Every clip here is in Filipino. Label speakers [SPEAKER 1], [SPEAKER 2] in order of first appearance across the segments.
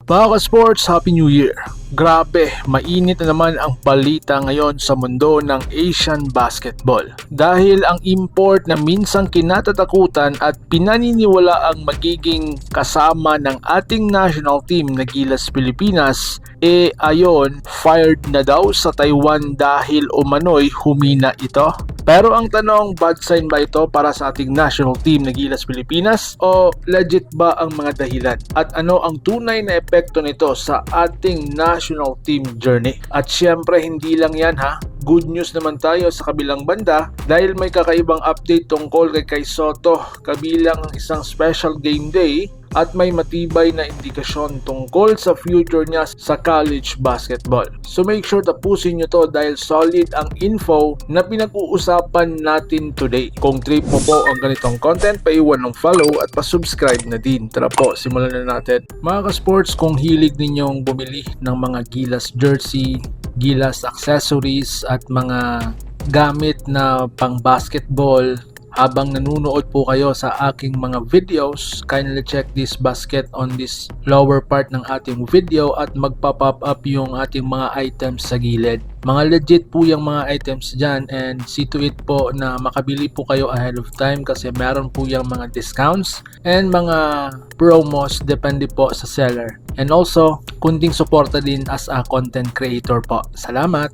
[SPEAKER 1] Mga ka-sports, Happy New Year! Grabe, mainit na naman ang balita ngayon sa mundo ng Asian basketball. Dahil ang import na minsang kinatatakutan at pinaniniwala ang magiging kasama ng ating national team na Gilas Pilipinas, ayon, fired na daw sa Taiwan dahil umano'y humina ito. Pero ang tanong, bad sign ba ito para sa ating national team na Gilas Pilipinas o legit ba ang mga dahilan? At ano ang tunay na epekto nito sa ating national team journey? At syempre hindi lang yan ha, good news naman tayo sa kabilang banda dahil may kakaibang update tungkol kay Kai Sotto kabilang ang isang special game day at may matibay na indikasyon tungkol sa future niya sa college basketball. So make sure tapusin nyo to dahil solid ang info na pinag-uusapan natin today. Kung trip mo po ang ganitong content, paiwan ng follow at pa-subscribe na din. Tara po, simulan na natin. Mga ka-sports, kung hilig ninyong bumili ng mga Gilas jersey, Gilas accessories at mga gamit na pang basketball, habang nanunood po kayo sa aking mga videos, kindly check this basket on this lower part ng ating video at magpa-pop up yung ating mga items sa gilid. Mga legit po yung mga items dyan and see to it po na makabili po kayo ahead of time kasi meron po yung mga discounts and mga promos depende po sa seller. And also, kunting suporta din as a content creator po. Salamat!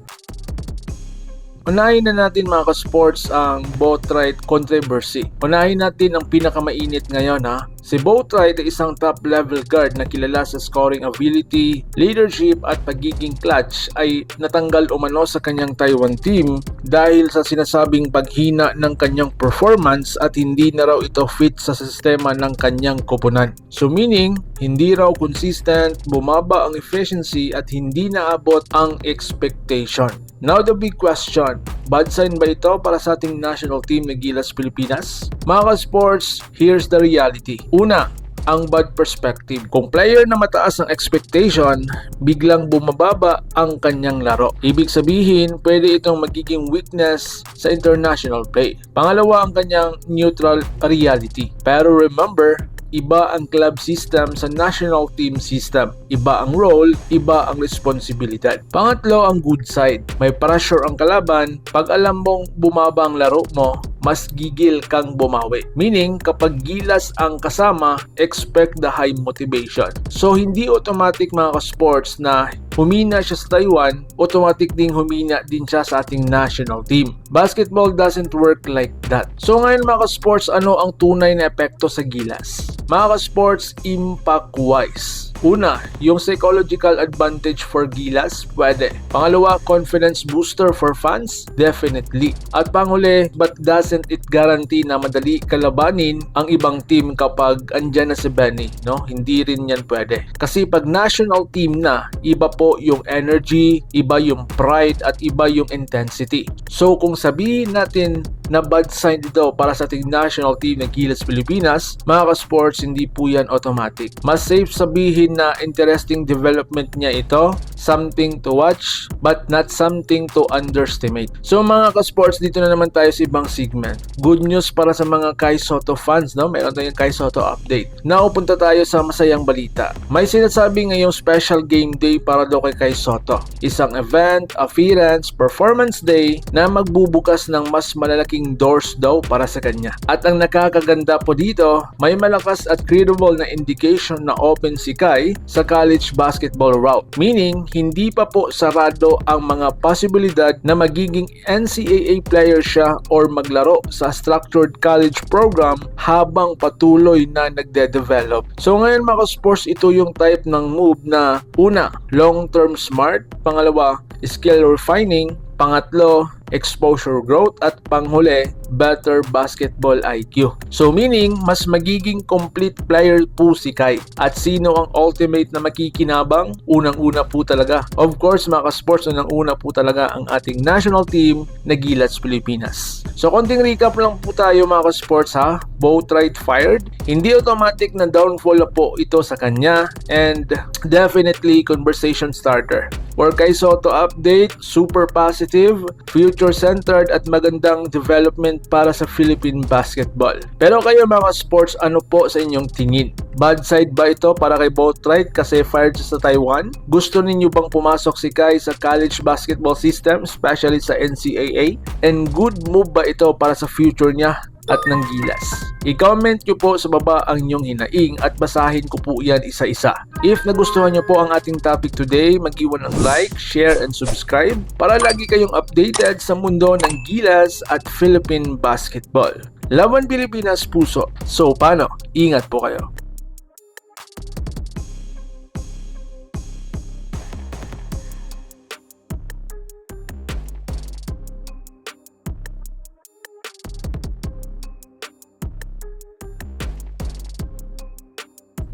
[SPEAKER 1] Unahin na natin mga ka-sports ang Boatright controversy. Unahin natin ang pinakamainit ngayon ha. Si Boatright ay isang top level guard na kilala sa scoring ability, leadership at pagiging clutch ay natanggal umano sa kanyang Taiwan team dahil sa sinasabing paghina ng kanyang performance at hindi na raw ito fit sa sistema ng kanyang koponan. So meaning, hindi raw consistent, bumaba ang efficiency at hindi naabot ang expectation. Now the big question, bad sign ba ito para sa ating national team na Gilas Pilipinas? Mga ka-sports, here's the reality. Una, ang bad perspective. Kung player na mataas ang expectation, biglang bumababa ang kanyang laro. Ibig sabihin, pwede itong magiging weakness sa international play. Pangalawa, ang kanyang neutral reality. Pero remember, iba ang club system sa national team system. Iba ang role, iba ang responsibilidad. Pangatlo, ang good side. May pressure ang kalaban. Pag alam mong bumaba ang laro mo, mas gigil kang bumawi. Meaning, kapag Gilas ang kasama, expect the high motivation. So, hindi automatic mga ka-sports na humina siya sa Taiwan, automatic ding humina din siya sa ating national team. Basketball doesn't work like that. So, ngayon mga ka-sports, ano ang tunay na epekto sa Gilas? Mga ka-sports, impact-wise. Una, yung psychological advantage for Gilas, pwede. Pangalawa, confidence booster for fans, definitely. At panghuli, but doesn't it guarantee na madali kalabanin ang ibang team kapag andyan na si Benny, no? Hindi rin yan pwede. Kasi pag national team na, iba po yung energy, iba yung pride, at iba yung intensity. So kung sabihin natin na bad sign dito para sa ating national team ng Gilas Pilipinas, mga ka-sports, hindi po yan automatic. Mas safe sabihin na interesting development niya ito, something to watch, but not something to underestimate. So mga ka-sports, dito na naman tayo sa ibang segment. Good news para sa mga Kai Sotto fans, no? Mayroon tayong Kai Sotto update. Now, punta tayo sa masayang balita. May sinasabi ngayong special game day para daw kay Kai Sotto. Isang event, appearance, performance day na magbubukas ng mas malalaking doors daw para sa kanya. At ang nakakaganda po dito, may malakas at credible na indication na open si Kai sa college basketball route. Meaning, hindi pa po sarado ang mga posibilidad na magiging NCAA player siya or maglaro sa structured college program habang patuloy na nagde-develop. So ngayon mga sports, ito yung type ng move na una, long-term smart, pangalawa, skill refining, pangatlo, exposure growth, at panghuli, better basketball IQ. So meaning, mas magiging complete player po si Kai. At sino ang ultimate na makikinabang? Unang-una po talaga. Of course mga ka-sports, unang-una po talaga ang ating national team na Gilas Pilipinas. So konting recap lang po tayo mga ka-sports ha. Boatright fired. Hindi automatic na downfall na po ito sa kanya and definitely conversation starter. For Kai Sotto update, super positive, future-centered at magandang development tournament para sa Philippine basketball. Pero kayo mga sports, ano po sa inyong tingin? Bad side ba ito para kay Boatright kasi fired siya sa Taiwan? Gusto ninyo bang pumasok si Kai sa college basketball system, especially sa NCAA? And good move ba ito para sa future niya at ng Gilas? I-comment nyo po sa baba ang inyong hinaing at basahin ko po yan isa-isa. If nagustuhan nyo po ang ating topic today, mag-iwan ng like, share, and subscribe para lagi kayong updated sa mundo ng Gilas at Philippine basketball. Laban Pilipinas puso. So paano? Ingat po kayo.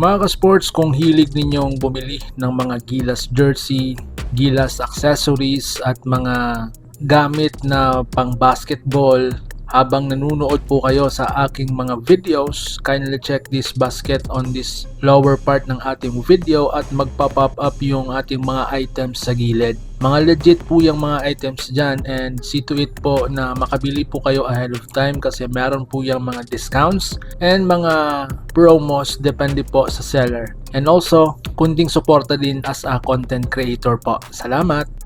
[SPEAKER 1] Mga ka-sports, kung hilig ninyong bumili ng mga Gilas jersey, Gilas accessories at mga gamit na pang basketball habang nanunood po kayo sa aking mga videos, kindly check this basket on this lower part ng ating video at magpa-pop up yung ating mga items sa gilid. Mga legit po yung mga items dyan and see to it po na makabili po kayo ahead of time kasi meron po yung mga discounts and mga promos depende po sa seller. And also, kunting suporta din as a content creator po. Salamat!